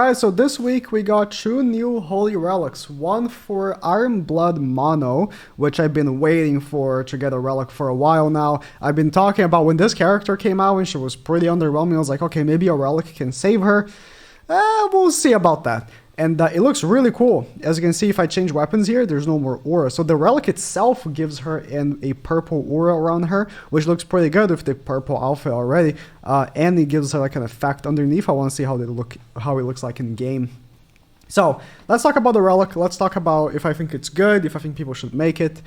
Alright, so this week we got two new holy relics. One for Iron Blood Mono, which I've been waiting for to get a relic for a while now. I've been talking about when this character came out and she was pretty underwhelming. I was like, okay, maybe a relic can save her. We'll see about that. And it looks really cool. As you can see, if I change weapons here, there's no more aura. So the relic itself gives her a purple aura around her, which looks pretty good with the purple outfit already. And it gives her like an effect underneath. I want to see how it looks like in game. So let's talk about the relic. Let's talk about if I think it's good, if I think people should make it.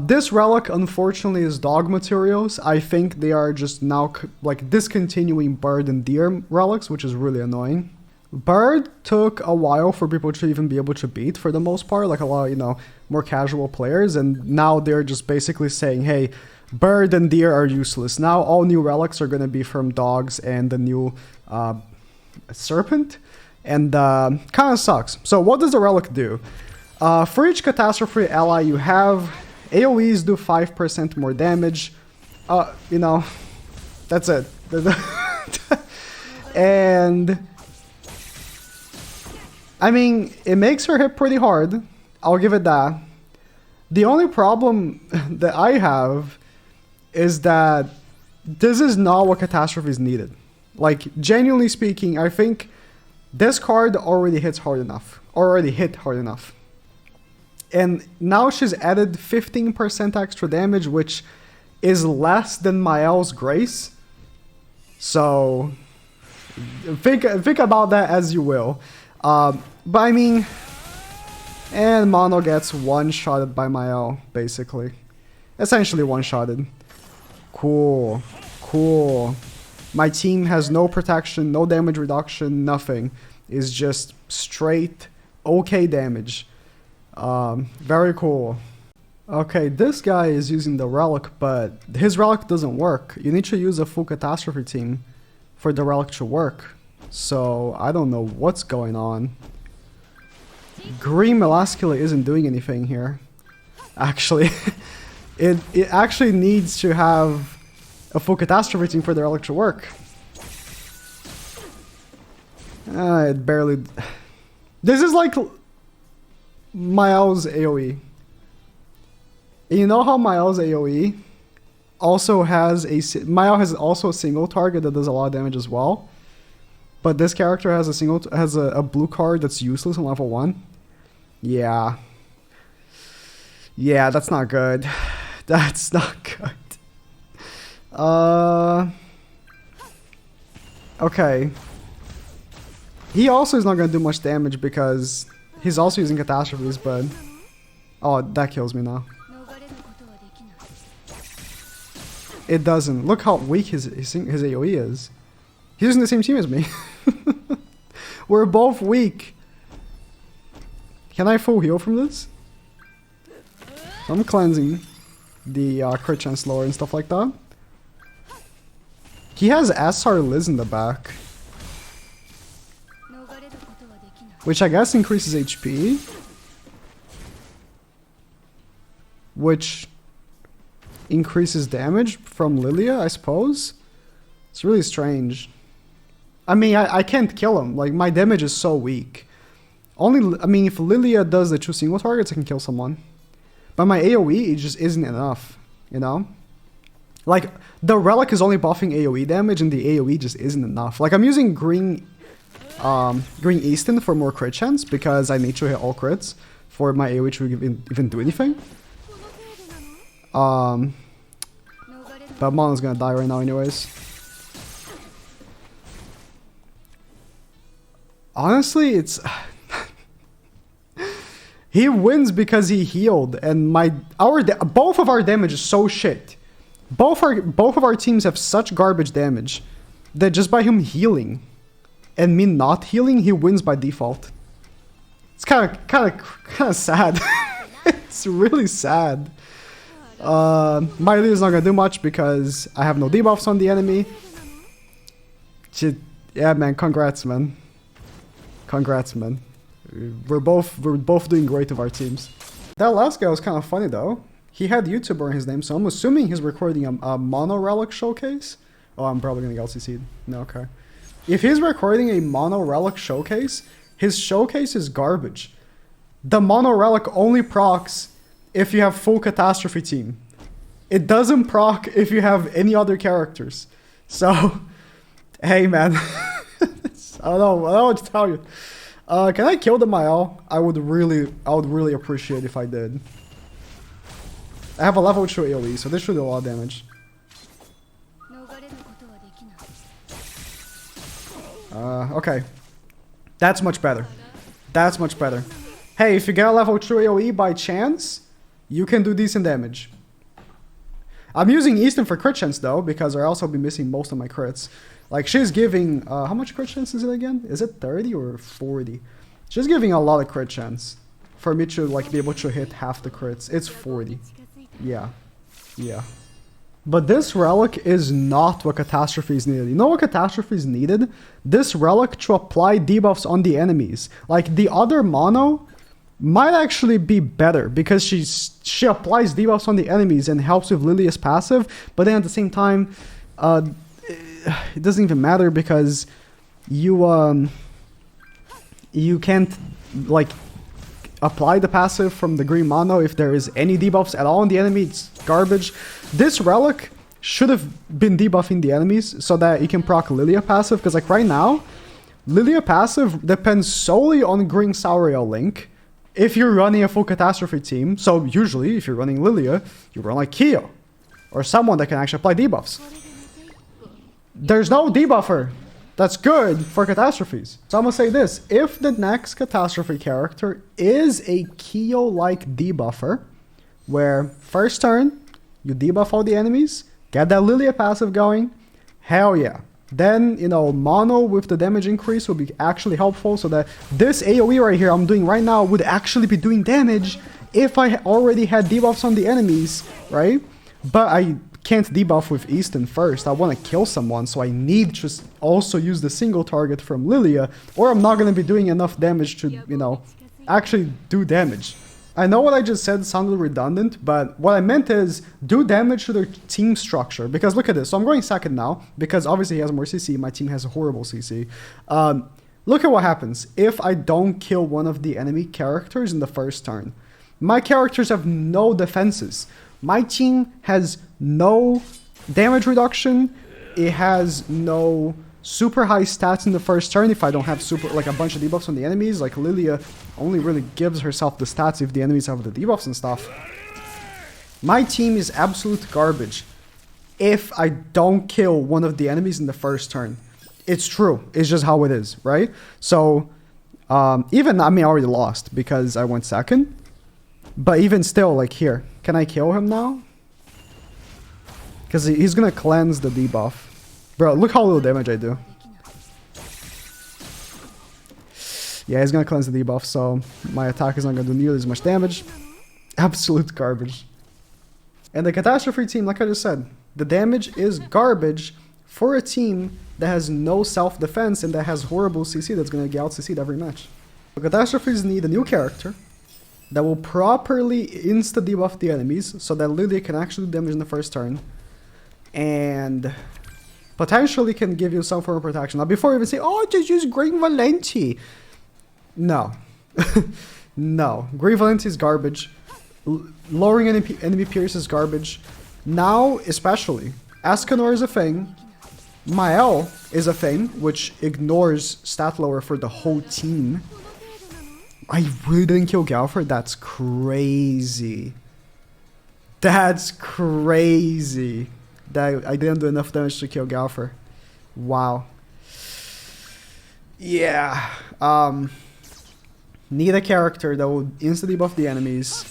This relic, unfortunately, is dog materials. I think they are just now like discontinuing bird and deer relics, which is really annoying. Bird took a while for people to even be able to beat for the most part, like a lot of, more casual players, and now they're just basically saying, hey, bird and deer are useless. Now all new relics are going to be from dogs and the new serpent, and kind of sucks. So what does the relic do? For each catastrophe ally you have, AoEs do 5% more damage. That's it. And I mean, it makes her hit pretty hard. I'll give it that. The only problem that I have is that this is not what catastrophe is needed. Like, genuinely speaking, I think this card already hit hard enough. And now she's added 15% extra damage, which is less than Mael's Grace. So, think about that as you will. But I mean, and Mono gets one-shotted by Mael, basically. Essentially one-shotted. Cool. My team has no protection, no damage reduction, nothing. It's just straight okay damage. Very cool. Okay, this guy is using the relic, but his relic doesn't work. You need to use a full catastrophe team for the relic to work. So, I don't know what's going on. Green Melascula isn't doing anything here. Actually, it actually needs to have a full catastrophe team for the relic to work. It barely... This is like Mael's AoE. And you know how Mael's AoE also has Mael has also a single target that does a lot of damage as well? But this character has a blue card that's useless on level 1. Yeah, that's not good. That's not good. Okay. He also is not going to do much damage because he's also using catastrophes, but... Oh, that kills me now. It doesn't. Look how weak his AoE is. He's using the same team as me. We're both weak. Can I full heal from this? So I'm cleansing the crit chance lower and stuff like that. He has SR Liz in the back, which I guess increases HP, which increases damage from Lilia, I suppose. It's really strange. I mean, I can't kill him. Like, my damage is so weak. If Lilia does the 2 single targets, I can kill someone. But my AoE, it just isn't enough, Like, the relic is only buffing AoE damage, and the AoE just isn't enough. Like, I'm using Green Easton for more crit chance, because I need to hit all crits for my AoE to even do anything. But Mono's gonna die right now anyways. Honestly, it's... He wins because he healed, and both of our damage is so shit. Both of our teams have such garbage damage that just by him healing and me not healing, he wins by default. It's kind of sad. It's really sad. My lead is not gonna do much because I have no debuffs on the enemy. Yeah, man. Congrats, man. We're both doing great with our teams. That last guy was kind of funny though. He had YouTuber in his name, so I'm assuming he's recording a Mono Relic showcase. Oh, I'm probably gonna get LCC'd. No, okay. If he's recording a mono relic showcase, his showcase is garbage. The mono relic only procs if you have full catastrophe team. It doesn't proc if you have any other characters. So, hey man. I don't know what to tell you. Can I kill the Mael? I would really appreciate if I did. I have a level 2 AoE, so this should do a lot of damage. Okay. That's much better. That's much better. Hey, if you get a level 2 AoE by chance, you can do decent damage. I'm using Easton for crit chance though, because I'll also be missing most of my crits. Like, she's giving... how much crit chance is it again? Is it 30 or 40? She's giving a lot of crit chance. For me to, like, be able to hit half the crits. It's 40. Yeah. Yeah. But this relic is not what Catastrophe is needed. You know what Catastrophe is needed? This relic to apply debuffs on the enemies. Like, the other mono might actually be better because she applies debuffs on the enemies and helps with Lilia's passive, but then at the same time, it doesn't even matter because you can't like apply the passive from the green mono if there is any debuffs at all on the enemy. It's garbage. This relic should have been debuffing the enemies so that you can proc Lilia passive, because like right now, Lilia passive depends solely on green Sauriel Link. If you're running a full catastrophe team, so usually if you're running Lilia, you run like Kyo or someone that can actually apply debuffs. There's no debuffer that's good for catastrophes. So I'm gonna say this, if the next catastrophe character is a Kyo-like debuffer, where first turn, you debuff all the enemies, get that Lilia passive going, hell yeah. Then, you know, mono with the damage increase will be actually helpful so that this AoE right here I'm doing right now would actually be doing damage if I already had debuffs on the enemies, right? But I can't debuff with Easton first. I want to kill someone, so I need to also use the single target from Lilia, or I'm not going to be doing enough damage to, you know, actually do damage. I know what I just said sounded redundant, but what I meant is do damage to their team structure. Because look at this. So I'm going second now, because obviously he has more CC. My team has a horrible CC. Look at what happens if I don't kill one of the enemy characters in the first turn. My characters have no defenses. My team has no damage reduction. It has no super high stats in the first turn if I don't have like a bunch of debuffs on the enemies. Like Lilia only really gives herself the stats if the enemies have the debuffs and stuff. My team is absolute garbage if I don't kill one of the enemies in the first turn. It's true. It's just how it is, right? So even, I mean, I already lost because I went second. But even still, like here, can I kill him now? Because he's gonna cleanse the debuff. Bro, look how little damage I do. Yeah, he's gonna cleanse the debuff, so my attack is not gonna do nearly as much damage. Absolute garbage. And the Catastrophe team, like I just said, the damage is garbage for a team that has no self-defense and that has horrible CC that's gonna get out CC'd every match. The Catastrophes need a new character that will properly insta-debuff the enemies so that Lilia can actually do damage in the first turn. And potentially can give you some form of protection. Now, before you even say, oh, just use Green Valenti. No. No. Green Valenti is garbage. Lowering enemy pierce is garbage. Now, especially, Escanor is a thing. Mael is a thing, which ignores stat lower for the whole team. I really didn't kill Galford? That's crazy. That's crazy. That I didn't do enough damage to kill Galfer. Wow. Yeah. Need a character that will instantly buff the enemies.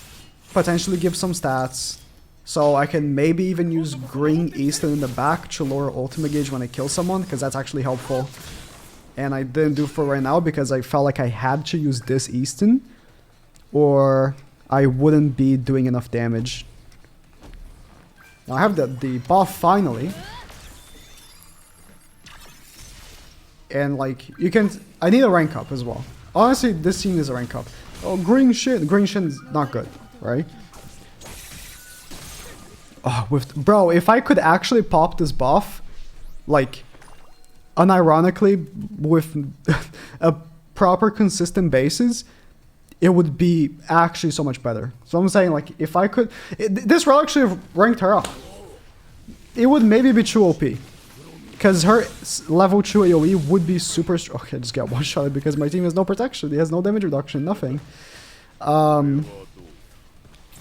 Potentially give some stats. So I can maybe even use Green Easton in the back to lower ultimate gauge when I kill someone, because that's actually helpful. And I didn't do for right now because I felt like I had to use this Easton, or I wouldn't be doing enough damage. Now I have the buff finally. And like, you can... I need a rank up as well. Honestly, this team is a rank up. Oh, Green Shin. Green Shin's not good, right? Oh, bro, if I could actually pop this buff, like, unironically, with a proper consistent basis, it would be actually so much better. So I'm saying, like, if I could... this Relic should have ranked her up. It would maybe be 2 OP. Because her level 2 AoE would be super strong. Okay, I just got one-shotted because my team has no protection. He has no damage reduction, nothing. No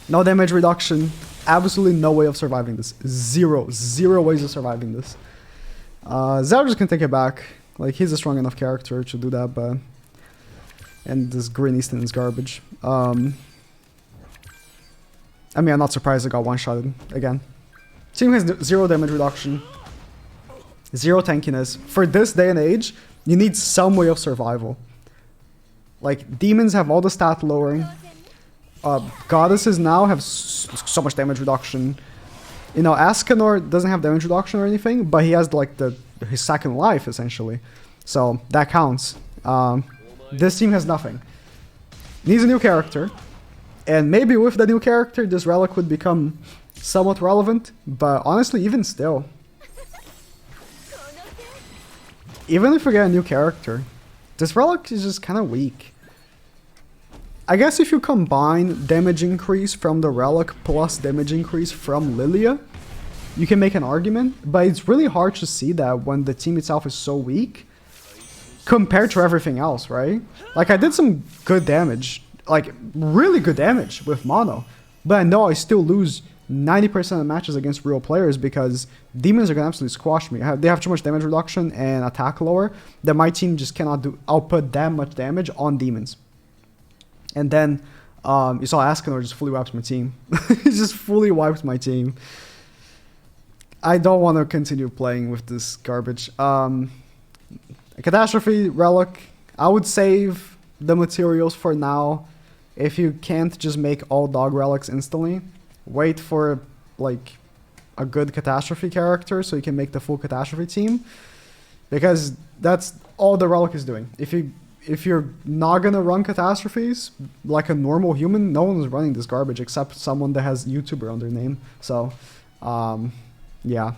damage reduction. Absolutely no way of surviving this. Zero ways of surviving this. Zell just can take it back. Like, he's a strong enough character to do that, but... and this Green Easton is garbage. I mean, I'm not surprised I got one-shotted again. Team has 0 damage reduction. 0 tankiness. For this day and age, you need some way of survival. Like, demons have all the stat lowering. Goddesses now have so much damage reduction. You know, Ascanor doesn't have damage reduction or anything, but he has, like, his second life, essentially. So, that counts. This team has nothing. Needs a new character. And maybe with the new character, this Relic would become somewhat relevant. But honestly, even still... even if we get a new character, this Relic is just kind of weak. I guess if you combine damage increase from the Relic plus damage increase from Lilia, you can make an argument, but it's really hard to see that when the team itself is so weak compared to everything else, right? Like, I did some good damage, like really good damage with mono, but I know I still lose 90% of matches against real players because demons are gonna absolutely squash me. They have too much damage reduction and attack lower that my team just cannot output that much damage on demons. And then you saw Ascanor just fully wipes my team. He just fully wipes my team. I don't want to continue playing with this garbage. A Catastrophe Relic, I would save the materials for now. If you can't just make all dog relics instantly, wait for like a good Catastrophe character so you can make the full Catastrophe team, because that's all the Relic is doing. If you're not gonna run Catastrophes like a normal human, no one's running this garbage except someone that has YouTuber on their name. So yeah.